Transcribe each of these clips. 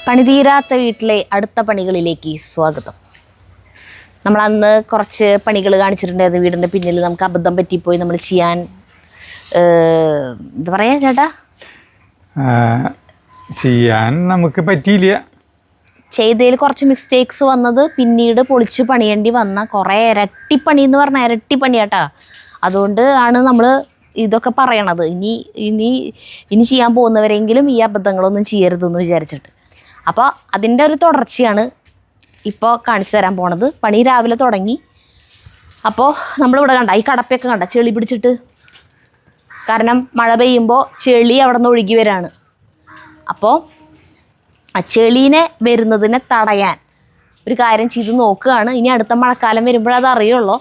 പണിതീരാത്ത വീട്ടിലെ അടുത്ത പണികളിലേക്ക് സ്വാഗതം. നമ്മൾ അന്ന് കുറച്ച് പണികൾ കാണിച്ചിട്ടുണ്ടായിരുന്നു. വീടിൻ്റെ പിന്നിൽ നമുക്ക് അബദ്ധം പറ്റിപ്പോയി. നമ്മൾ ചെയ്യാൻ എന്താ പറയാ ചേട്ടാ, ചെയ്യാൻ നമുക്ക് പറ്റിയില്ല. ചെയ്തതിൽ കുറച്ച് മിസ്റ്റേക്സ് വന്നത് പിന്നീട് പൊളിച്ച് പണിയേണ്ടി വന്ന കുറേ ഇരട്ടിപ്പണി എന്ന് പറഞ്ഞാൽ ഇരട്ടിപ്പണി കേട്ടാ. അതുകൊണ്ട് ആണ് നമ്മൾ ഇതൊക്കെ പറയണത്. ഇനി ചെയ്യാൻ പോകുന്നവരെങ്കിലും ഈ അബദ്ധങ്ങളൊന്നും ചെയ്യരുതെന്ന് വിചാരിച്ചിട്ട്. അപ്പോൾ അതിൻ്റെ ഒരു തുടർച്ചയാണ് ഇപ്പോൾ കാണിച്ചു തരാൻ പോണത്. പണി രാവിലെ തുടങ്ങി. അപ്പോൾ നമ്മളിവിടെ കണ്ട ഈ കടപ്പയൊക്കെ കണ്ട ചെളി പിടിച്ചിട്ട്, കാരണം മഴ പെയ്യുമ്പോൾ ചെളി അവിടെ നിന്ന് ഒഴുകി വരാണ്. അപ്പോൾ ആ ചെളീനെ വരുന്നതിനെ തടയാൻ ഒരു കാര്യം ചെയ്ത് നോക്കുകയാണ്. ഇനി അടുത്ത മഴക്കാലം വരുമ്പോഴത് അറിയുള്ളൂ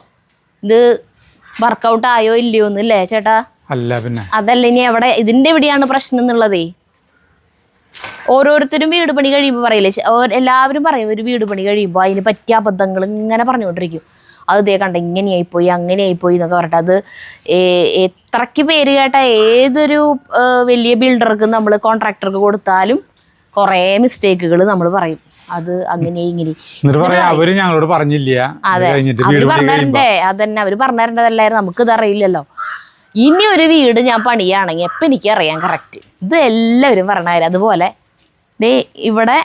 ഇത് വർക്കൗട്ട് ആയോ ഇല്ലയോ എന്നല്ലേ ചേട്ടാ. അല്ല പിന്നെ അതല്ല, ഇനി എവിടെ ഇതിൻ്റെ എവിടെയാണ് പ്രശ്നം എന്നുള്ളതേ. ഓരോരുത്തരും വീട് പണി കഴിയുമ്പോൾ പറയില്ലേ, എല്ലാവരും പറയും ഒരു വീട് പണി കഴിയുമ്പോൾ അതിന് പറ്റിയ അബദ്ധങ്ങൾ ഇങ്ങനെ പറഞ്ഞുകൊണ്ടിരിക്കും. അത് ഇതേ കണ്ട ഇങ്ങനെയായിപ്പോയി അങ്ങനെയായിപ്പോയി എന്നൊക്കെ പറഞ്ഞിട്ട് അത് എത്രയ്ക്ക് പേര് കേട്ട ഏതൊരു വലിയ ബിൽഡർക്ക് നമ്മൾ കോൺട്രാക്ടർക്ക് കൊടുത്താലും കുറേ മിസ്റ്റേക്കുകൾ നമ്മൾ പറയും. അത് അങ്ങനെ ഇങ്ങനെ അവര് ഞങ്ങളോട് പറഞ്ഞില്ല. അതെ, അവര് പറഞ്ഞിരണ്ടേ, അതന്നെ അവര് പറഞ്ഞിരണ്ടതല്ലായിരുന്നു. നമുക്കിത് അറിയില്ലല്ലോ. ഇനി ഒരു വീട് ഞാൻ പണിയാണെങ്കിൽ എപ്പം എനിക്കറിയാം കറക്റ്റ്. ഇത് എല്ലാവരും പറഞ്ഞാൽ അതുപോലെ ദേ ഇവിടെ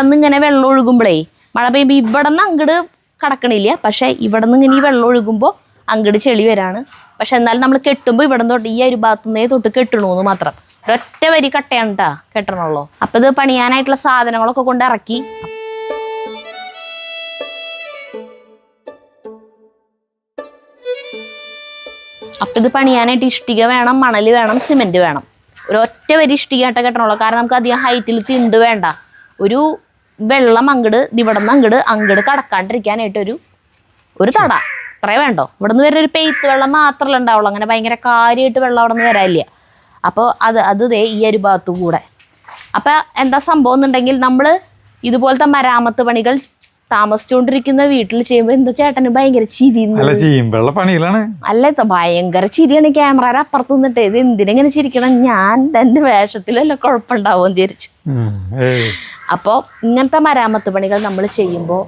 നിന്ന് ഇങ്ങനെ വെള്ളം ഒഴുകുമ്പോഴേ മഴ പെയ്യുമ്പോൾ ഇവിടെ നിന്ന് അങ്ങോട്ട് കടക്കണില്ല. പക്ഷേ ഇവിടെ നിന്ന് ഇങ്ങനെ ഈ വെള്ളം ഒഴുകുമ്പോൾ അങ്ങോട്ട് ചെളി വരാണ്. പക്ഷെ എന്നാലും നമ്മൾ കെട്ടുമ്പോൾ ഇവിടെ നിന്ന് തൊട്ട് ഈ ഒരു ഭാഗത്തുനിന്നേ തൊട്ട് കെട്ടണമെന്ന് മാത്രം. ഒരൊറ്റ വരി കട്ടയാണ് കേട്ടാ കെട്ടണുള്ളൂ. അപ്പം ഇത് പണിയാനായിട്ടുള്ള സാധനങ്ങളൊക്കെ കൊണ്ട് ഇറക്കി. അപ്പം ഇത് പണിയാനായിട്ട് ഇഷ്ടിക വേണം, മണൽ വേണം, സിമെൻറ്റ് വേണം. ഒരൊറ്റ വരി ഇഷ്ടികയായിട്ട് കെട്ടണുള്ളൂ. കാരണം നമുക്ക് അധികം ഹൈറ്റിൽ തിണ്ട് വേണ്ട. ഒരു വെള്ളം ഇവിടെ നിന്ന് അങ്ങട് കടക്കാണ്ടിരിക്കാനായിട്ട് ഒരു തട അത്രേ വേണ്ടോ. ഇവിടെ നിന്ന് വരെ ഒരു പെയ്ത്ത് വെള്ളം മാത്രമല്ല ഉണ്ടാവുള്ളൂ. അങ്ങനെ ഭയങ്കര കാര്യമായിട്ട് വെള്ളം അവിടെ നിന്ന് വരാനില്ല. അപ്പോൾ അത് ദേ ഈ ഒരു ഭാഗത്തു കൂടെ. അപ്പം എന്താ സംഭവം എന്നുണ്ടെങ്കിൽ നമ്മൾ ഇതുപോലത്തെ മരാമത്ത് പണികൾ താമസിച്ചുകൊണ്ടിരിക്കുന്ന വീട്ടിൽ ചെയ്യുമ്പോൾ എന്താ ചേട്ടന് ഭയങ്കര ചിരി. അല്ല, ഭയങ്കര ചിരിയാണ്. ക്യാമറ അപ്പുറത്ത് നിന്നിട്ട് ഇത് എന്തിനെങ്ങനെ ചിരിക്കണം, ഞാൻ എൻ്റെ വേഷത്തിലല്ല കുഴപ്പമുണ്ടാവുമെന്ന് വിചാരിച്ചു. അപ്പോൾ ഇങ്ങനത്തെ മരാമത്ത് പണികൾ നമ്മൾ ചെയ്യുമ്പോൾ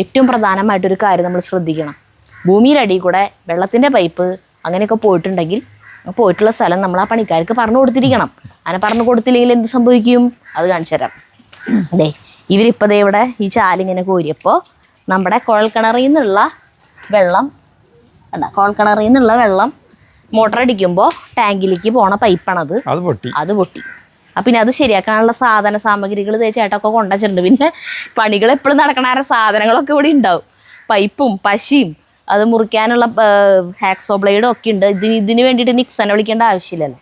ഏറ്റവും പ്രധാനമായിട്ടൊരു കാര്യം നമ്മൾ ശ്രദ്ധിക്കണം. ഭൂമിയുടെ അടിയിൽ കൂടെ വെള്ളത്തിൻ്റെ പൈപ്പ് അങ്ങനെയൊക്കെ പോയിട്ടുള്ള സ്ഥലം നമ്മൾ ആ പണിക്കാർക്ക് പറഞ്ഞു കൊടുത്തിരിക്കണം. അങ്ങനെ പറഞ്ഞു കൊടുത്തില്ലെങ്കിൽ എന്ത് സംഭവിക്കും അത് കാണിച്ചു തരാം. അതെ, ഇവരിപ്പോൾ ദേ ഇവിടെ ഈ ചാലിങ്ങനെ കോരിയപ്പോൾ നമ്മുടെ കുഴൽക്കിണറിൽ നിന്നുള്ള വെള്ളം മോട്ടർ അടിക്കുമ്പോൾ ടാങ്കിലേക്ക് പോണ പൈപ്പാണത്. അത് പൊട്ടി. അപ്പം പിന്നെ അത് ശരിയാക്കാനുള്ള സാധന സാമഗ്രികൾ ചേട്ടൊക്കെ കൊണ്ടുവച്ചിട്ടുണ്ട്. പിന്നെ പണികൾ എപ്പോഴും നടക്കണ സാധനങ്ങളൊക്കെ ഇവിടെ ഉണ്ടാവും. പൈപ്പും പശയും അത് മുറിക്കാനുള്ള ഹാക്സോ ബ്ലേഡും ഒക്കെ ഉണ്ട്. ഇതിന് വേണ്ടിയിട്ട് നിക്സനെ വിളിക്കേണ്ട ആവശ്യമില്ലല്ലോ.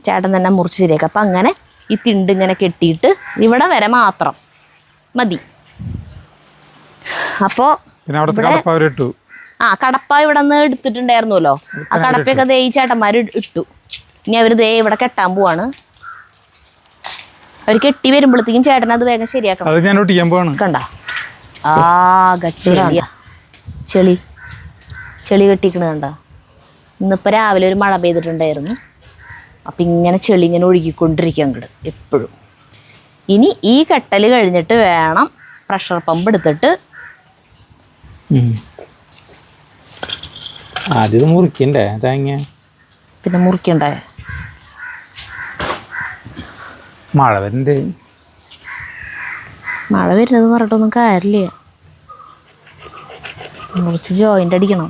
ചേട്ടൻ തന്നെ മുറിച്ച് ശരിയാക്കാം. അപ്പം അങ്ങനെ ഈ തിണ്ട് ഇങ്ങനെ കെട്ടിയിട്ട് ഇവിടെ വരെ മാത്രം മതി. അപ്പോൾ കടപ്പ ഇവിടെ നിന്ന് എടുത്തിട്ടുണ്ടായിരുന്നല്ലോ. ആ കടപ്പയൊക്കെ ദേ ഈ ചേട്ടന്മാർ ഇട്ടു. ഇനി അവർ ദേ ഇവിടെ കെട്ടാൻ പോവാണ്. അവർ കെട്ടി വരുമ്പോഴത്തേക്കും ചേട്ടൻ അത് വേഗം ശരിയാക്കണം. കണ്ട ആകെ ചെളി കെട്ടിക്കണ കണ്ട. ഇന്നിപ്പോൾ രാവിലെ ഒരു മഴ പെയ്തിട്ടുണ്ടായിരുന്നു. അപ്പം ഇങ്ങനെ ചെളി ഇങ്ങനെ ഒഴുകിക്കൊണ്ടിരിക്കും അങ്ങോട്ട് എപ്പോഴും. ഇനി ഈ കെട്ടൽ കഴിഞ്ഞിട്ട് വേണം പ്രഷർ പമ്പ് എടുത്തിട്ട് ആദ്യം മുറിക്കണ്ടേ. പിന്നെ മുറിക്കണ്ടേ, മഴ വരുന്നത് പറഞ്ഞിട്ടൊന്നും കാര്യമില്ല. മുറിച്ച് ജോയിൻ്റ് അടിക്കണം.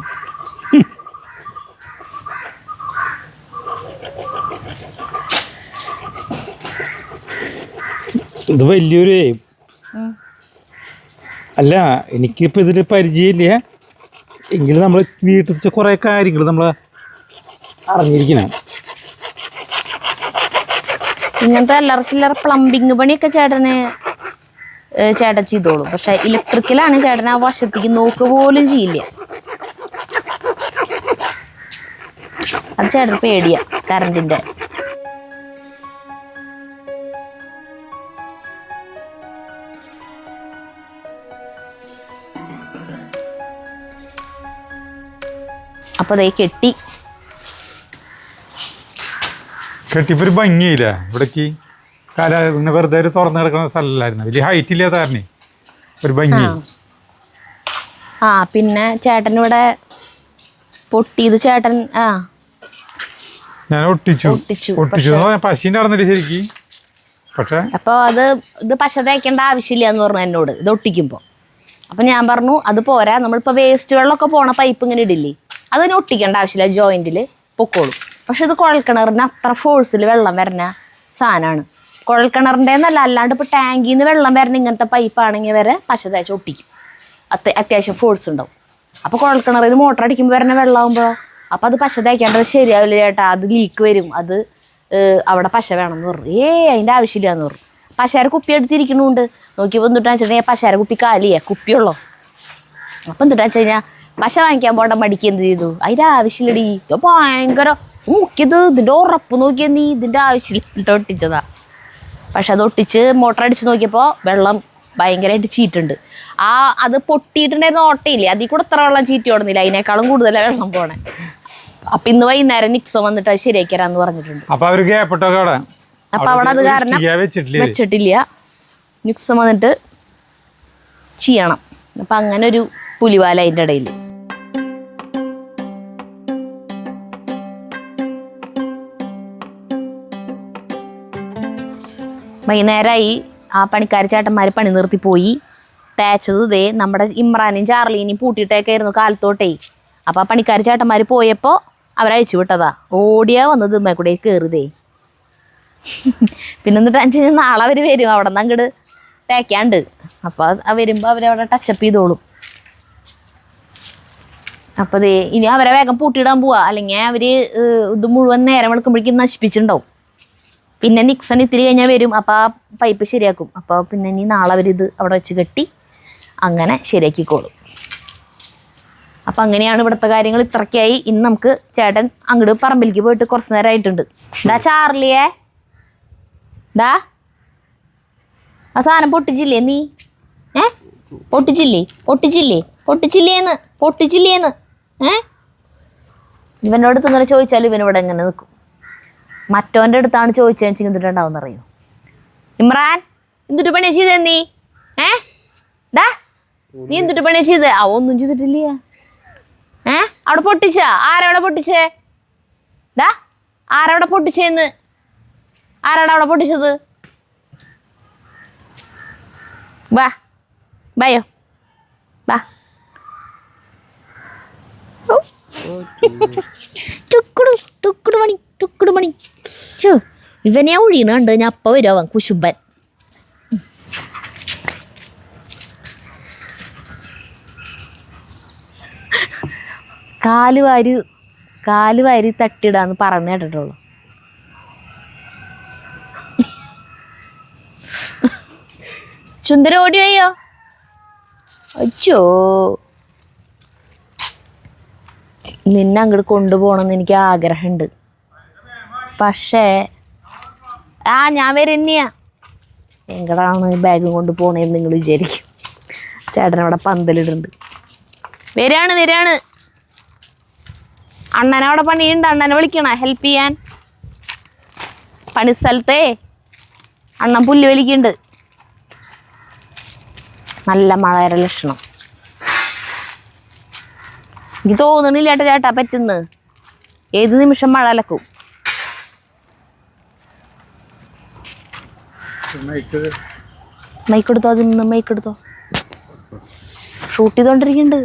ഇത് വലിയൊരു അല്ല, എനിക്കിപ്പോൾ ഇതിൽ പരിചയമില്ല. എങ്കിലും നമ്മൾ വീട്ടിൽ കുറേ കാര്യങ്ങൾ നമ്മൾ അറിഞ്ഞിരിക്കണം. ഇങ്ങനത്തെ ചില്ലറ പ്ലംബിങ് പണിയൊക്കെ ചേട്ടൻ ചെയ്തോളൂ. പക്ഷെ ഇലക്ട്രിക്കലാണ് ചേട്ടൻ ആ വശത്തേക്ക് നോക്കുക പോലും ചെയ്യില്ല. അത് ചേട്ടൻ പേടിയാ കറണ്ടിന്റെ. അപ്പോൾ അതേ കെട്ടി കെട്ടിയപ്പോൾ ഒരു ഭംഗിയില്ല ഇവിടേക്ക് ഇങ്ങനെ വെറുതെ ഒരു തുറന്നു കിടക്കുന്ന സ്ഥലമല്ലായിരുന്നു, വലിയ ഹൈറ്റ് ഇല്ലാത്ത കാരണേ ഒരു ഭംഗി. ആ പിന്നെ ചേട്ടൻ ഇവിടെ പൊട്ടിയത് ചേട്ടൻ ഞാൻ ഒട്ടിച്ചു പശീൻ്റെ നടന്നില്ല ശരിക്ക്. പക്ഷെ അപ്പോൾ ഇത് പശ തേക്കേണ്ട ആവശ്യമില്ല എന്ന് പറഞ്ഞു എന്നോട് ഇത് ഒട്ടിക്കുമ്പോൾ. അപ്പം ഞാൻ പറഞ്ഞു അത് പോരാ, നമ്മളിപ്പോൾ വേസ്റ്റ് വെള്ളമൊക്കെ പോണ പൈപ്പ് ഇങ്ങനെ ഇടില്ലേ, അതിന് ഒട്ടിക്കേണ്ട ആവശ്യമില്ല, ജോയിൻറ്റിൽ പൊക്കോളും. പക്ഷെ ഇത് കുഴൽക്കിണറിന് അത്ര ഫോഴ്സിൽ വെള്ളം വരുന്ന സാധനമാണ്. കുഴൽക്കിണറിൻ്റെ എന്നല്ല, അല്ലാണ്ട് ഇപ്പോൾ ടാങ്കിൽ നിന്ന് വെള്ളം വരുന്ന ഇങ്ങനത്തെ പൈപ്പാണെങ്കിൽ വരെ പശ തേച്ച് ഒട്ടിക്കും. അത്യാവശ്യം ഫോഴ്സ് ഉണ്ടാവും. അപ്പോൾ കുഴൽക്കിണറിൽ നിന്ന് മോട്ടർ അടിക്കുമ്പോൾ വരുന്ന വെള്ളമാകുമ്പോൾ അപ്പോൾ അത് പശ തേക്കേണ്ടത് ശരിയാവില്ല ചേട്ടാ, അത് ലീക്ക് വരും, അത് അവിടെ പശ വേണമെന്ന് പറഞ്ഞു. അതിൻ്റെ ആവശ്യമില്ല എന്ന് പറഞ്ഞു. പശാര കുപ്പി എടുത്തിരിക്കണുണ്ട്. നോക്കിയപ്പോൾ എന്തിട്ടാന്ന് വെച്ചിട്ടുണ്ടെങ്കിൽ പശാര കുപ്പി കാലിയേ കുപ്പിയുള്ളോ. അപ്പം എന്തിട്ടാന്ന് വെച്ച് കഴിഞ്ഞാൽ പശ വാങ്ങിക്കാൻ പോകണ്ട മടിക്ക് എന്ത് ചെയ്തു, അതിൻ്റെ ആവശ്യമില്ലടി. ഭയങ്കര നോക്കിയത് ഇതിൻ്റെ ഉറപ്പ് നോക്കിയാൽ നീ ഇതിൻ്റെ ആവശ്യമില്ല ഒട്ടിച്ചതാ. പക്ഷെ അത് ഒട്ടിച്ച് മോട്ടർ അടിച്ച് നോക്കിയപ്പോൾ വെള്ളം ഭയങ്കരമായിട്ട് ചീറ്റുണ്ട്. അത് പൊട്ടിയിട്ടുണ്ടായിരുന്ന ഓട്ടയില്ലേ, അതിൽ കൂടെ എത്ര വെള്ളം ചീറ്റി ഓടുന്നില്ല, അതിനേക്കാളും കൂടുതലാണ് വെള്ളം പോണേ. അപ്പം ഇന്ന് വൈകുന്നേരം നിക്സോ വന്നിട്ട് അത് ശരിയാക്കിരാന്ന് പറഞ്ഞിട്ടുണ്ട്. അപ്പം അവിടെ അത് കാരണം വെച്ചിട്ടില്ല, നിക്സം വന്നിട്ട് ചെയ്യണം. അപ്പം അങ്ങനെ ഒരു പുലിവാല അതിൻ്റെ ഇടയിൽ. വൈകുന്നേരമായി. ആ പണിക്കാർ ചേട്ടന്മാർ പണി നിർത്തി പോയി. തേച്ചത് ഇതേ നമ്മുടെ ഇമ്രാനെയും ചാർലീനെയും പൂട്ടിയിട്ടേക്കായിരുന്നു കാലത്തോട്ടേ. അപ്പോൾ ആ പണിക്കാർ ചേട്ടന്മാർ പോയപ്പോൾ അവരഴിച്ചു വിട്ടതാ. ഓടിയാ വന്നത് ഇമ്മ കൂടെ കയറുതേ. പിന്നെ എന്നിട്ട് വെച്ചാൽ നാളെ അവർ വരും, അവിടെ നിന്ന് അങ്ങോട്ട് തേക്കാണ്ട്. അപ്പോൾ വരുമ്പോൾ അവരവിടെ ടച്ചപ്പ് ചെയ്തോളും. അപ്പോൾ ദേ ഇനി അവരെ വേഗം പൂട്ടിയിടാൻ പോവാ, അല്ലെങ്കിൽ അവർ ഇത് മുഴുവൻ നേരം വെളുക്കുമ്പോഴേക്കും നശിപ്പിച്ചിട്ടുണ്ടാവും. പിന്നെ നിക്സൺ ഇത്തിരി കഴിഞ്ഞാൽ വരും, അപ്പോൾ ആ പൈപ്പ് ശരിയാക്കും. അപ്പോൾ പിന്നെ ഇനി നാളെ അവരിത് അവിടെ വെച്ച് കെട്ടി അങ്ങനെ ശരിയാക്കിക്കോളും. അപ്പം അങ്ങനെയാണ് ഇവിടുത്തെ കാര്യങ്ങൾ. ഇത്രയ്ക്കായി. ഇന്ന് നമുക്ക് ചേട്ടൻ അങ്ങോട്ട് പറമ്പിലേക്ക് പോയിട്ട് കുറച്ച് നേരമായിട്ടുണ്ട്. ഡാ ചാർലിയേ, ഡാ ആ സാധനം പൊട്ടിച്ചില്ലേ നീ? പൊട്ടിച്ചില്ലേന്ന് ഇവനോട് ഇങ്ങനെ ചോദിച്ചാലും ഇവനിവിടെ എങ്ങനെ നിൽക്കും. മറ്റവൻ്റെ അടുത്താണ് ചോദിച്ചതെന്ന് വെച്ചാൽ എന്തിട്ടുണ്ടാവും അറിയോ? ഇമ്രാൻ എന്തിട്ട് പണിയാ ചെയ്തേ നീ? ഡാ നീ എന്തിട്ട് പണിയാ ചെയ്തേ? ഒന്നും ചെയ്തിട്ടില്ല. അവിടെ പൊട്ടിച്ച ആരവിടെ പൊട്ടിച്ചേ? ഡാ ആരവിടെ പൊട്ടിച്ചേന്ന്? ആരാടാ അവിടെ പൊട്ടിച്ചത്? ബായോ ബാ. ടുക്കുടു മണി ചോ ഇവനെ ഒഴിയണ കണ്ട് ഞാൻ അപ്പം വരും അവൻ കുശുമ്പൻ. കാല് വാരി തട്ടിടാന്ന് പറഞ്ഞു കേട്ടിട്ടുള്ളൂ. ചുന്ദര ഓടിയോ? അച്ചോ നിന്നെ അങ്ങോട്ട് കൊണ്ടുപോകണമെന്ന് എനിക്ക് ആഗ്രഹമുണ്ട്. പക്ഷേ ഞാൻ വരുന്നെയാ. എങ്ങടാണ് ബാഗും കൊണ്ട് പോണേന്ന് നിങ്ങൾ വിചാരിക്കും. ചേട്ടനവിടെ പന്തലിടുന്നുണ്ട്. വരാണ് അണ്ണനവിടെ പണിയുണ്ട്. അണ്ണനെ വിളിക്കണ ഹെൽപ്പ് ചെയ്യാൻ. പണിസ്ഥലത്തേ അണ്ണൻ പുല്ല് വലിക്കുന്നുണ്ട്. നല്ല മഴയുടെ ലക്ഷണം. എനിക്ക് തോന്നണില്ല ചേട്ടാ പറ്റുന്നത്. ഏത് നിമിഷം മഴ അലക്കും. മൈക്കെടുത്തോ, അതിന് മൈക്കെടുത്തോ. ഷൂട്ട് ചെയ്തോണ്ടിരിക്കുന്നുണ്ട്.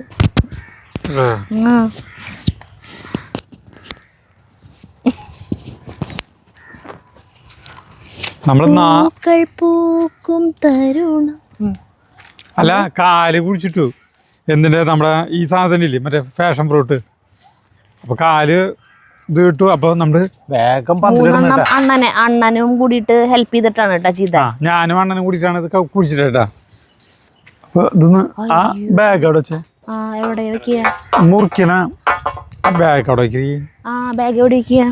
പൂക്കും തരുണം. അല്ല കാല് കുടിച്ചിട്ടു. എന്തിൻ്റെ നമ്മുടെ ഈ സാധനം ഇല്ലേ മറ്റേ ഫാഷൻ ഫ്രൂട്ട്. അപ്പോൾ കാല് ഇത് കിട്ടു. അപ്പോൾ നമ്മൾ വേഗം അണ്ണനും കൂടിയിട്ട് ഹെൽപ്പ് ചെയ്തിട്ടാണ് കേട്ടോ ചെയ്ത. ഞാനും അണ്ണനും കൂടിയിട്ടാണ് ഇത് കുടിച്ചിട്ട് കേട്ടാ. അപ്പോൾ ഇതൊന്ന് ആ ബാഗ് അവിടെ വെച്ചേ. എവിടെ വെക്കുക? മുറിക്കണ ആ ബാഗ് അവിടെ വെക്കുക. ബാഗ് എവിടെ വെക്കുക?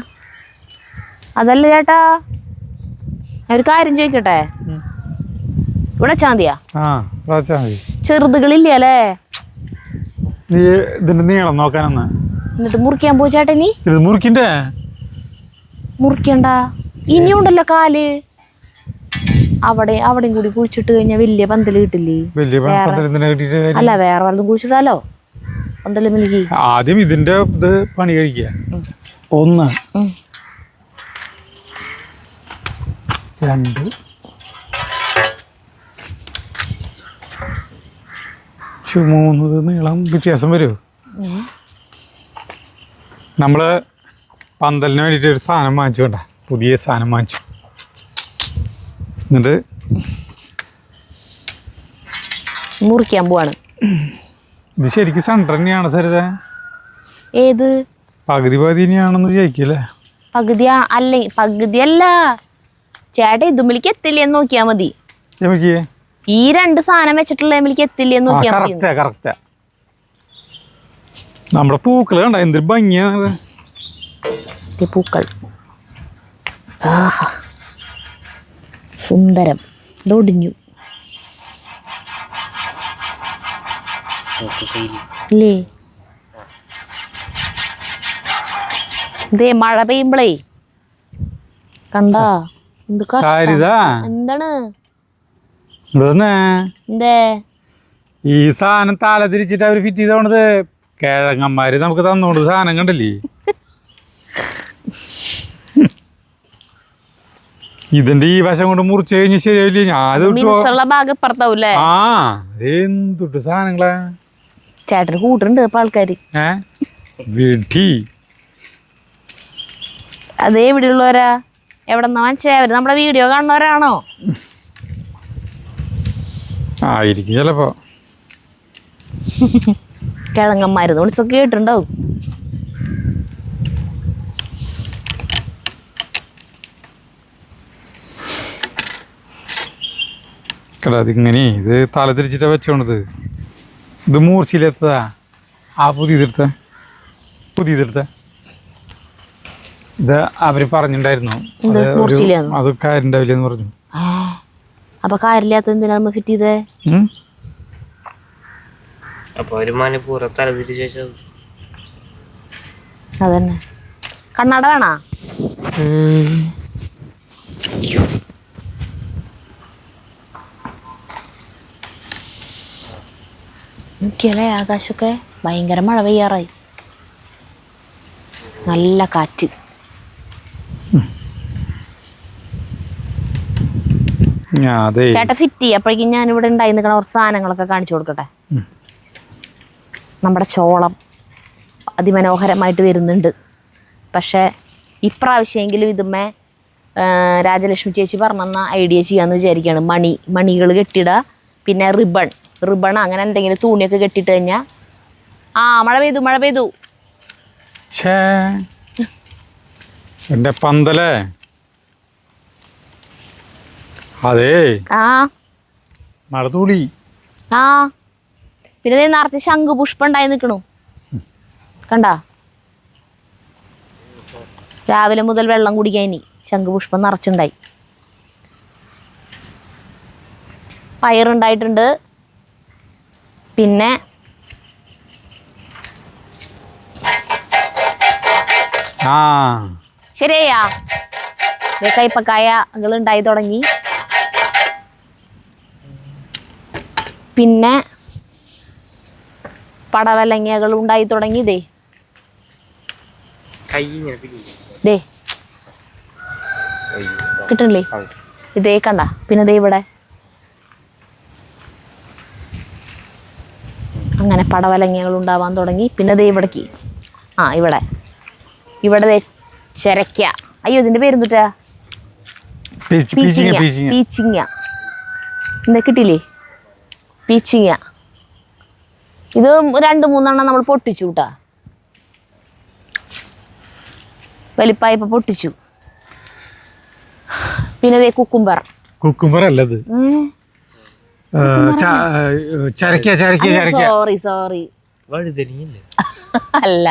അതല്ല ചേട്ടാ, ഒരു കാര്യം ചോദിക്കട്ടെ. ഇവിടെ ചാന്തിയാ? ചെറുതുകളില്ലേ അല്ലേ? നീ ഇതിന്റെ നീളം നോക്കാനെന്ന്. എന്നിട്ട് മുറിക്കാൻ പോ ചേട്ടാ. നീ ഇത് മുറിക്കണ്ടേ? മുറിക്കണ്ട. ഇനിയുണ്ടല്ലോ കാല് അവിടെയും കൂടി കുഴിച്ചിട്ട് കഴിഞ്ഞാൽ വലിയ പന്തല് കിട്ടില്ലേ? അല്ല വേറെ വല്ലതും കുഴിച്ചിടാലോ പന്തല് മിലിക്ക്. ആദ്യം ഇതിന്റെ ഇത് പണി കഴിക്കുക. 1 2 3 നീളം വ്യത്യാസം വരൂ. നമ്മള് പന്തലിന് വേണ്ടിയിട്ട് ഒരു സാധനം വാങ്ങിച്ചു വേണ്ട, പുതിയ സാധനം വാങ്ങിച്ചു. എന്നിട്ട് മുറിക്കാൻ പോവാണ്. ഇത് ശരിക്കും സെന്റർ തന്നെയാണ് സരിത? ഏത് പകുതി തന്നെയാണെന്ന് വിചാരിക്കല്ലേ? പകുതിയല്ല ചേട്ടാ, ഇതുമ്പിലേക്ക് എത്തില്ലേന്ന് നോക്കിയാ മതി. ഈ 2 സാധനം വെച്ചിട്ടുള്ള എമ്മിലേക്ക് എത്തില്ലേന്ന് നോക്കിയാ മതി. കറക്റ്റാ. നമ്മുടെ പൂക്കള് കണ്ട എന്തൊരു ഭംഗിയാണ്. പൂക്കൾ സുന്ദരം. ഇതൊടിഞ്ഞു ഇല്ലേ? ഇതേ മഴ പെയ്യുമ്പളേ കണ്ടാ എന്താണ് എന്തേ ഈ സാധനം തല തിരിച്ചിട്ട് അവര് ഫിറ്റ് ചെയ്തോണത്. കിഴങ്ങന്മാര് നമുക്ക് തന്നോണ്ട് സാധനം കണ്ടല്ലേ? ഇതിന്റെ ഈ വശം കൊണ്ട് മുറിച്ച് കഴിഞ്ഞ് ശരിയാവില്ലേ? എന്തുട്ട് സാധനങ്ങളാ ചേട്ടന് കൂട്ടുണ്ട് ഇപ്പൊ ആൾക്കാര്. അതേ ഇവിടെയുള്ളവരാ? എവിടെന്നാ മനസ്സിലായി? അവര് നമ്മുടെ വീഡിയോ കാണുന്നവരാണോ? ആയിരിക്കും ചിലപ്പോ. കിഴങ്ങന്മാര് വിളിച്ചൊക്കെ കേട്ടിട്ടുണ്ടാവും. അതിങ്ങനെ ഇത് തല തിരിച്ചിട്ടാ വെച്ചോണത്. ഇത് മൂർച്ചയിലെത്തതാ. പുതിയതെടുത്ത ഇത് അവര് പറഞ്ഞിട്ടുണ്ടായിരുന്നു അത് കാര്യണ്ടാവില്ലെന്ന് പറഞ്ഞു. അപ്പൊ കാര്യമില്ലാത്ത എന്തിനാ ഫിറ്റ് ചെയ്തേ? അതന്നെ. കണ്ണാട വേണോ? നോക്കിയല്ലേ ആകാശമൊക്കെ ഭയങ്കര മഴ പെയ്യാറായി. നല്ല കാറ്റ്. ചേട്ടാ ഫിറ്റ് ചെയ്യപ്പോഴേക്കും ഞാനിവിടെ ഉണ്ടായി നിൽക്കണ കുറച്ച് സാധനങ്ങളൊക്കെ കാണിച്ചു കൊടുക്കട്ടെ. നമ്മുടെ ചോളം അതിമനോഹരമായിട്ട് വരുന്നുണ്ട്. പക്ഷേ ഇപ്രാവശ്യമെങ്കിലും ഇതുമ്മേ രാജലക്ഷ്മി ചേച്ചി പറഞ്ഞെന്ന ഐഡിയ ചെയ്യാന്ന് വിചാരിക്കുകയാണ്. മണികൾ കെട്ടിടുക, പിന്നെ റിബൺ അങ്ങനെ എന്തെങ്കിലും തുണിയൊക്കെ കെട്ടിട്ട് കഴിഞ്ഞാൽ മഴ പെയ്തു എന്റെ പന്തലേ. അതേ മഴ തൂളി. പിന്നെ നിറച്ച് ശംഖുപുഷ്പം ഉണ്ടായി നിൽക്കണു കണ്ടാ? രാവിലെ മുതൽ വെള്ളം കുടിക്കാൻ ഇനി ശംഖുപുഷ്പം നിറച്ചുണ്ടായി. പയറുണ്ടായിട്ടുണ്ട്. പിന്നെ ശരിയാ കയ്പക്കായകൾ ഉണ്ടായി തുടങ്ങി. പിന്നെ പടവലങ്ങകൾ ഉണ്ടായി തുടങ്ങി. കിട്ടണില്ലേ? ഇതേ കണ്ട. പിന്നെ ദേ ഇവിടെ അങ്ങനെ പടവലങ്ങകൾ ഉണ്ടാവാൻ തുടങ്ങി. പിന്നെ ദേ ഇവിടേക്ക് ഇവിടെ ചെരക്ക. അയ്യോ ഇതിന്റെ പേരെന്തുട്ടാ? പീച്ചിങ്ങ. എന്താ കിട്ടിയില്ലേ? പീച്ചിങ്ങ. ഇത് 2-3 നമ്മൾ പൊട്ടിച്ചു കേട്ടാ. വലിപ്പായപ്പോ പൊട്ടിച്ചു. പിന്നെ ദേ കുക്കുംബർ അല്ലത്. സോറി അല്ല,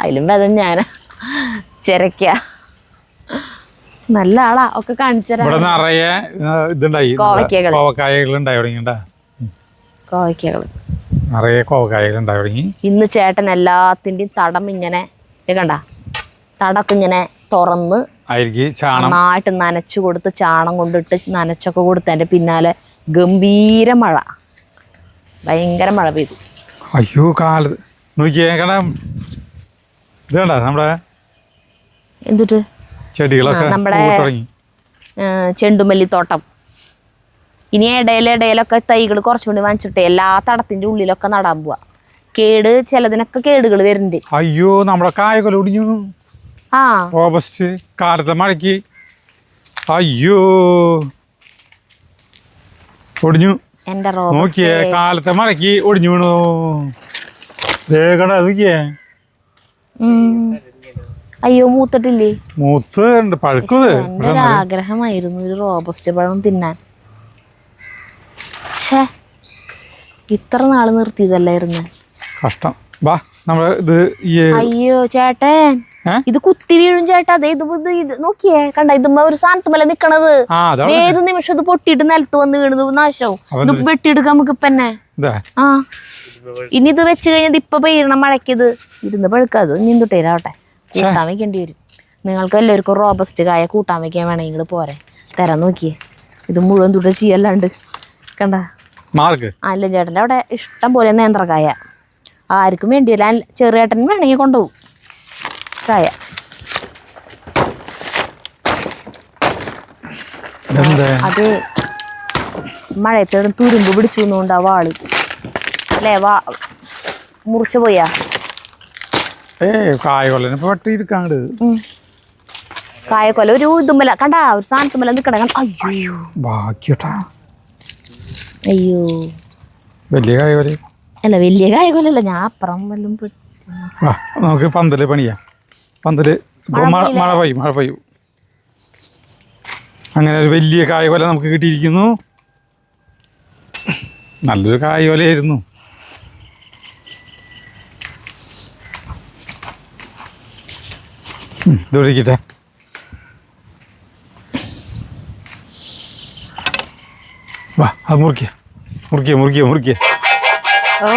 അതിലും ഭേദം ഞാനാ. ചെരക്ക നല്ല ആളാ. ഒക്കെ കാണിച്ചു ഇന്ന് ചേട്ടൻ എല്ലാത്തിന്റെയും തടം ഇങ്ങനെ കണ്ട, തടൊക്കെ ഇങ്ങനെ തുറന്ന് ചാണം നന്നായിട്ട് നനച്ചു കൊടുത്ത് ചാണം കൊണ്ടിട്ട് നനച്ചൊക്കെ കൊടുത്ത് അതിന്റെ പിന്നാലെ ഗംഭീര മഴ, ഭയങ്കര മഴ പെയ്തു. അയ്യോ കാലത്ത് നോക്കിയേ കടാം ഇതേണ്ട നമ്മുടെ എന്തിട്ട് ചെടികളൊക്കെ നമ്മുടെ തുടങ്ങി. ചെണ്ടുമല്ലിത്തോട്ടം. ഇനി ഇടയിലൊക്കെ തൈകൾ കുറച്ചുകൂടി വാങ്ങിച്ചിട്ടേ എല്ലാ തടത്തിന്റെ ഉള്ളിലൊക്കെ നടാൻ പോവാ. ചിലതിനൊക്കെ കേടുകൾ വരുന്നുണ്ട്. അയ്യോ നമ്മുടെ കായകൊല ഒടിഞ്ഞു. റോബസ്റ്റ് കാലത്തെ മഴയ്ക്ക് അയ്യോ ഒടിഞ്ഞു. എന്റെ നോക്കിയേ കാലത്തെ മഴയ്ക്ക് ഒടിഞ്ഞു വീണു. നോക്കിയേ അയ്യോ മൂത്തിട്ടില്ലേ? മൂത്ത് പഴുക്കുന്നത്. എന്റെ ഒരു ആഗ്രഹമായിരുന്നു ഒരു റോബസ്റ്റ് പഴം തിന്നാൻ. ഛേ, ഇത്ര നാള് നിർത്തിയതല്ലായിരുന്നു. കഷ്ടം. വാ നമ്മള് ഇത് അയ്യോ ചേട്ടൻ, ഇത് കുത്തി വീഴും ചേട്ടാ. അതെ ഇത് നോക്കിയേ, കണ്ട ഇതുമ്പോ ഒരു സാധനത്തുമല്ല നിക്കണത്. ഏത് നിമിഷം ഇത് പൊട്ടിയിട്ട് നിലത്ത് വന്ന് വീണത് നാശവും. ഇത് വെട്ടിയെടുക്കാം നമുക്ക് ഇപ്പന്നെ. ഇനി ഇത് വെച്ച് കഴിഞ്ഞത് ഇപ്പൊ പെയ്യണം മഴയ്ക്ക് ഇത് ഇരുന്ന് പഴുക്കാത് നീന്തുട്ടേരാവട്ടെ. കൂട്ടാൻ വെക്കേണ്ടി വരും. നിങ്ങൾക്ക് എല്ലാവർക്കും റോബസ്റ്റ് കായ കൂട്ടാൻ വെക്കാൻ വേണമെങ്കിൽ പോരെ. തരാൻ നോക്കിയേ, ഇത് മുഴുവൻ തുട്ട ചെയ്യല്ലാണ്ട് കണ്ട. അല്ല ചേട്ടൻ്റെ അവിടെ ഇഷ്ടം പോലെ നേന്ത്രക്കായ, ആർക്കും വേണ്ടിയില്ല. ചെറിയേട്ടൻ വേണമെങ്കിൽ കൊണ്ടുപോകും കായ. അത് മഴയത്തേടും തുരുമ്പ് പിടിച്ചു എന്നുകൊണ്ടാ വാള് അല്ലേ മുറിച്ചു പോയാ. കായക്കൊല ഒരു ഇതുമല്ല കണ്ടാ, ഒരു സാധനത്തുമല്ല നിക്കണ. അയ്യോ അയ്യോ വലിയ കായകൊല അല്ല, വലിയ കായകൊലല്ല. ഞാൻ അപ്പുറം വല്ലതും നമുക്ക് പന്തല് പണിയാം. പന്തല് മഴ പെയ്യും. അങ്ങനെ ഒരു വലിയ കായകൊല നമുക്ക് കിട്ടിയിരിക്കുന്നു. നല്ലൊരു കായകൊലയായിരുന്നു. ഇതൊഴിക്കട്ടെ. വാ അത് മുറിക്കുക. ഓ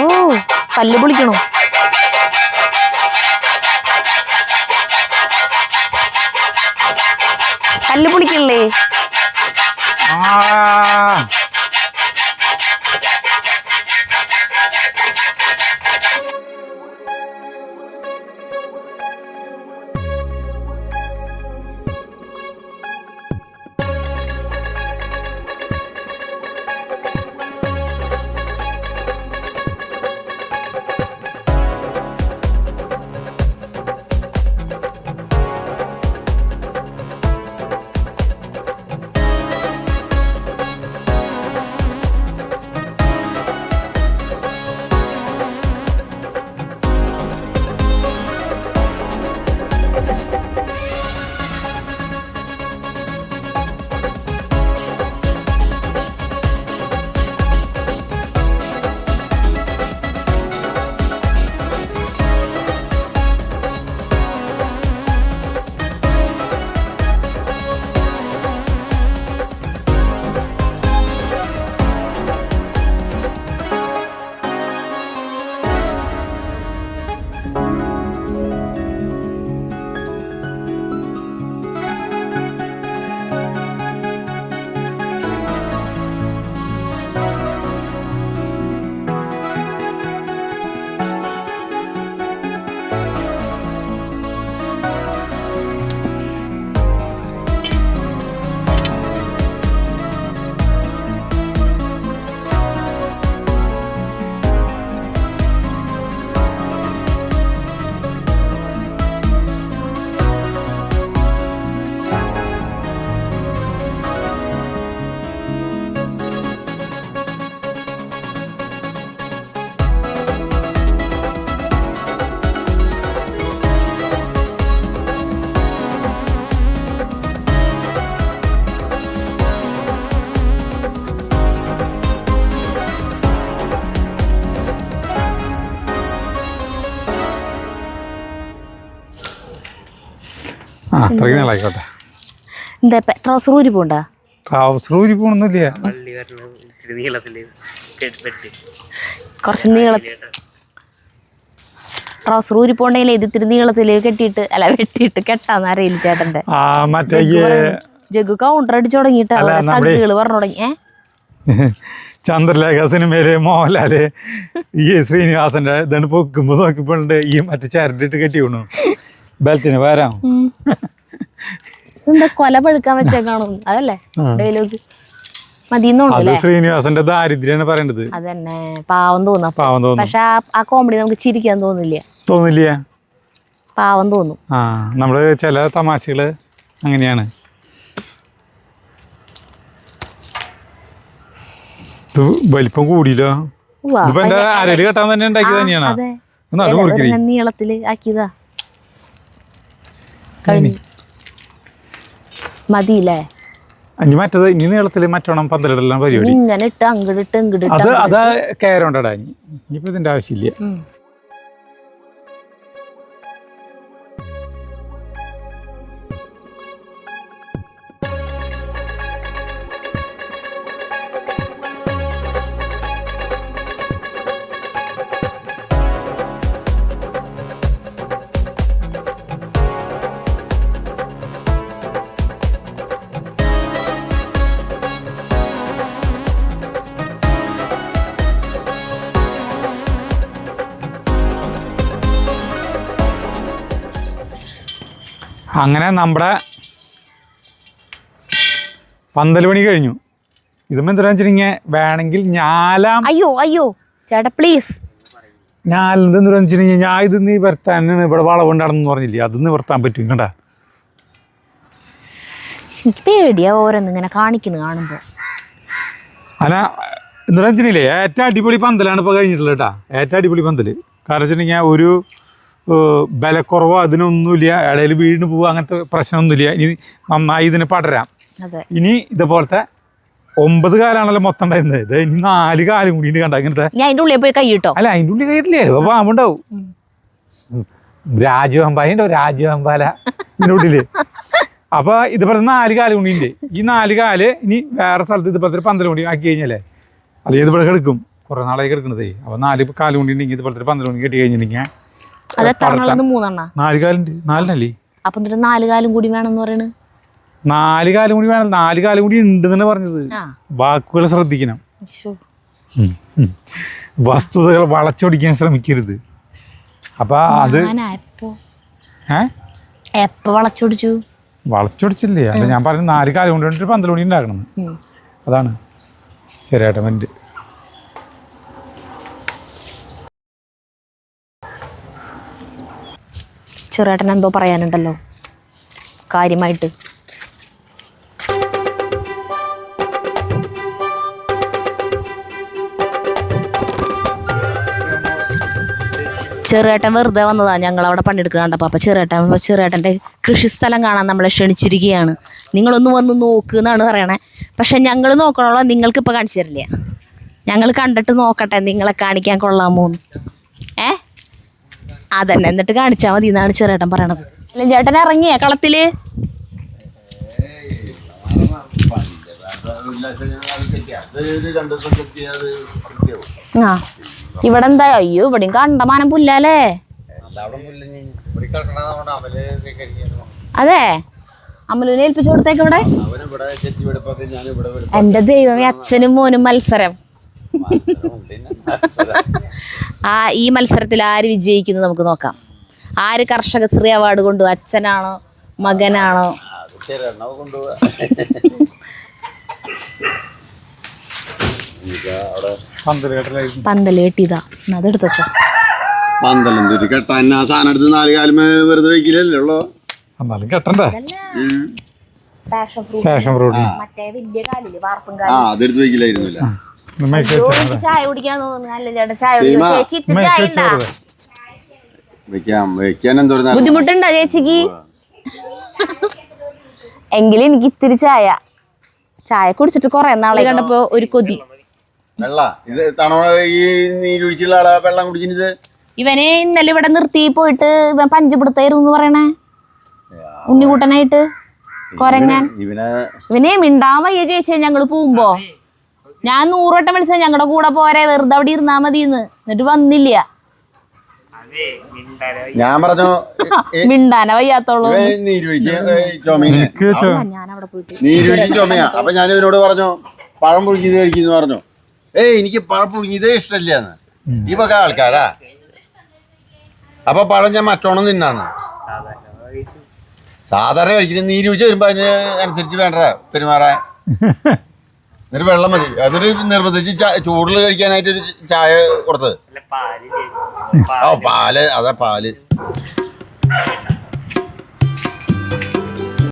പല്ല് പൊളിക്കണോ? പല്ല് പൊളിക്കണല്ലേ? ആയിക്കോട്ടെ. എന്താ ട്രൗസർ ഊരി പോണ്ട? ട്രൗസർ ഊരി പോണൊന്നുമില്ല. കുറച്ച് നീള ട്രൗസർ ഊരിപ്പോണ്ടെങ്കിൽ ഇത് ഇത്തിരി നീളത്തില് കെട്ടിയിട്ട് അല്ല വെട്ടിയിട്ട് കെട്ടാന്ന് അറിയില്ല ചേട്ടന്റെ. മറ്റേ ജഗു കൗണ്ടർ അടിച്ചു തുടങ്ങിയിട്ട് തഗ്ഗുകള് പറഞ്ഞു തുടങ്ങി. ചന്ദ്രലേഖ സിനിമയില് മോഹൻലാല് ഈ ശ്രീനിവാസന്റെ ഇതാണ് പൊക്കുമ്പോ നോക്കിപ്പോണ്ട് ഈ മറ്റേ ചരട്ടിട്ട് കെട്ടി വീണു ബെൽറ്റിന് വരാം. എന്താ കൊല പഴുക്കാൻ വെച്ചാ കാണും അതല്ലേ ഡയലോഗ് മതിന്നോളൂ. ശ്രീനിവാസന്റെ ദാരിദ്ര്യാണ് പറയേണ്ടത്. അതന്നെ പാവം തോന്നാം. പക്ഷെ ആ കോമഡി നമുക്ക് ചിരിക്കാൻ തോന്നില്ല. പാവം തോന്നും. നമ്മള് ചില തമാശകള് അങ്ങനെയാണ്. ഇത് വലിപ്പം കൂടിയില്ലോ. ഇതിപ്പോ എന്റെ അരല് കെട്ടാൻ തന്നെ ഉണ്ടാക്കിയത് തന്നെയാണ്. നീളത്തില് ആക്കിയതാ കഴിഞ്ഞു മതിയില്ലേ. ഇനി മറ്റേത് ഇനി നീളത്തില് മറ്റോണം പന്തലിടെല്ലാം പരിപാടി ഇങ്ങനെ ഇട്ട് അങ്ങടിട്ട് ഇങ്ങടിട്ട് അത് കയറുണ്ടടാ. ഇനിയിപ്പോ ഇതിന്റെ ആവശ്യമില്ല. അങ്ങനെ നമ്മുടെ പന്തൽ പണി കഴിഞ്ഞു. ഇതും എന്താ വെച്ചിട്ടുണ്ടെങ്കിൽ വേണമെങ്കിൽ അയ്യോ ചേട്ടാ പ്ലീസ് ഞാലെന്ത് എന്താ വെച്ചിട്ടുണ്ടെങ്കിൽ ഞാൻ ഇത് നീ വരുത്താൻ ഇവിടെ വളവുണ്ടാണെന്ന് പറഞ്ഞില്ലേ, അത് നിവർത്താൻ പറ്റും കേട്ടാ. എനിക്ക് പേടിയാ ഓരോന്നിങ്ങനെ കാണിക്കുന്നു കാണുമ്പോ. അല്ല എന്താ വെച്ചിട്ടുണ്ടെങ്കിലേ ഏറ്റവും അടിപൊളി പന്തലാണ് ഇപ്പൊ കഴിഞ്ഞിട്ടുള്ളത് കേട്ടാ. ഏറ്റവും അടിപൊളി പന്തല് കാരണം വെച്ചിട്ടുണ്ടെങ്കിൽ ഒരു ബലക്കുറവോ അതിനൊന്നുമില്ല, ഇടയിൽ വീടിന് പോവുക അങ്ങനത്തെ പ്രശ്നമൊന്നുമില്ല. ഇനി നന്നായി ഇതിന് പടരാം. ഇനി ഇതുപോലത്തെ 9 കാലാണല്ലോ മൊത്തം ഉണ്ടായിരുന്നത്. ഇത് ഇനി 4 കാലും കൂടി കണ്ട ഇങ്ങനത്തെ. അതിന്റെ ഉള്ളിൽ പോയി കൈയിട്ടോ? അല്ല അതിന്റെ ഉള്ളിൽ കൈയിട്ടില്ലേ, പാമ്പുണ്ടാവും. രാജവമ്പാല ഉണ്ടോ, രാജവമ്പാല ഇതിന്റെ ഉള്ളില്. അപ്പൊ ഇതുപോലത്തെ 4 കാലും കൂടി ഉണ്ട്. ഈ 4 കാല് ഇനി വേറെ സ്ഥലത്ത് ഇതുപോലത്തെ പന്തൽ കൂടി ആക്കി കഴിഞ്ഞാലേ അല്ലെങ്കിൽ ഇതുപോലെ കിടക്കും. കുറെ നാളായി കിടക്കണതേ. അപ്പൊ 4 കാലും കൂടി ഉണ്ടെങ്കിൽ ഇതുപോലത്തെ പന്തൽ കൂടി കെട്ടി കഴിഞ്ഞിട്ടുണ്ടെങ്കിൽ 4 കാലുണ്ട്. 4 അപ്പൊ 4 കാലും കൂടി വേണമെന്ന് പറയണ്. 4 കാലും കൂടി വേണം. 4 കാലും കൂടി ഉണ്ടെന്നാണ് പറഞ്ഞത്. വാക്കുകൾ ശ്രദ്ധിക്കണം. വസ്തുതകൾ വളച്ചൊടിക്കാൻ ശ്രമിക്കരുത്. അപ്പൊ അത് വളച്ചൊടിച്ചില്ലേ. അല്ല ഞാൻ പറഞ്ഞു 4 കാലം കൊണ്ട് 1 പന്തൽ കൂടി ഉണ്ടാക്കണം. അതാണ് ശരിയായിട്ട് മറ്റ്. ചെറുേട്ടൻ എന്തോ പറയാനുണ്ടല്ലോ കാര്യമായിട്ട്. ചെറുേട്ടൻ വെറുതെ വന്നതാ, ഞങ്ങളവിടെ പണിയെടുക്കണ്ടപ്പോൾ. അപ്പോൾ ചെറുേട്ടൻ്റെ കൃഷിസ്ഥലം കാണാൻ നമ്മളെ ക്ഷണിച്ചിരിക്കുകയാണ്. നിങ്ങളൊന്ന് വന്ന് നോക്ക് എന്നാണ് പറയണേ. പക്ഷെ ഞങ്ങൾ നോക്കണോളോ നിങ്ങൾക്കിപ്പോൾ കാണിച്ചു തരില്ല. ഞങ്ങൾ കണ്ടിട്ട് നോക്കട്ടെ നിങ്ങളെ കാണിക്കാൻ കൊള്ളാമോ. അതന്നെ എന്നിട്ട് കാണിച്ചാൽ മതി എന്നാണ് ചെറുേട്ടൻ പറയണത്. അല്ല ചേട്ടൻ ഇറങ്ങിയ കളത്തില്? ഇവിടെ എന്താ? അയ്യോ ഇവിടെയും കണ്ടമാനം പുല്ലല്ലേ. അതെ അമലുവിനെ ഏൽപ്പിച്ചു കൊടുത്തേക്ക് ഇവിടെ. എന്റെ ദൈവമേ, അച്ഛനും മോനും മത്സരം. ഈ മത്സരത്തിൽ ആര് വിജയിക്കുന്നത് നമുക്ക് നോക്കാം. ആര് കർഷകശ്രീ അവാർഡ് കൊണ്ടു? അച്ഛനാണോ മകനാണോ? പന്തല് കെട്ടിയതാ, അതെടുത്ത ചായ കുടിക്കാൻ തോന്നുന്നു. ബുദ്ധിമുട്ടുണ്ടോ ചേച്ചിക്ക്? എങ്കിലും എനിക്ക് ഇത്തിരി ചായ കുടിച്ചിട്ട് കൊറേ നാളെ കണ്ടപ്പോ ഒരു കൊതി. ഇവനെ ഇന്നലെ ഇവിടെ നിർത്തി പോയിട്ട് ഇവൻ പഞ്ചപിടുത്തായിരുന്നു പറയണേ, ഉണ്ണിക്കുട്ടനായിട്ട് കൊരങ്ങാൻ. ഇവനെ മിണ്ടാൻ വയ്യ ചേച്ചിയെ. ഞങ്ങള് പോകുമ്പോ ഞാൻ 100 വട്ടം വിളിച്ചത് ഞങ്ങളുടെ കൂടെ പോരെ, വെറുതെ അവിടെ ഇരുന്നാ മതിന്ന്. എന്നിട്ട് വന്നില്ല. ഞാൻ പറഞ്ഞു മിണ്ടാന വയ്യാത്തോളൂ നീരുഴിക്ക് ചുമ എനിക്ക് ഞാൻ അവിടെ പോയിട്ട് നീരുഴിക്കും ചുമയാ. അപ്പൊ ഞാൻ ഇവനോട് പറഞ്ഞു പഴം പുഴുങ്ങിയത് കഴിക്കുന്നു പറഞ്ഞു. എനിക്ക് പഴം പുഴുങ്ങിയതേ ഇഷ്ടമില്ലാന്ന്. ഈ വക ആൾക്കാരാ. അപ്പൊ പഴം ഞാൻ മറ്റോണം തിന്നാന്ന്. സാധാരണ കഴിക്കുന്നത് നീരുഴിച്ച് വരുമ്പോ അതിന് അനുസരിച്ച് വേണ്ട പെരുമാറാൻ. എന്നിട്ട് വെള്ളം മതി. അതൊരു നിർബന്ധിച്ച് ചൂടിൽ കഴിക്കാനായിട്ട് ഒരു ചായ കൊടുത്തത്. പാല്. അതാ പാല്.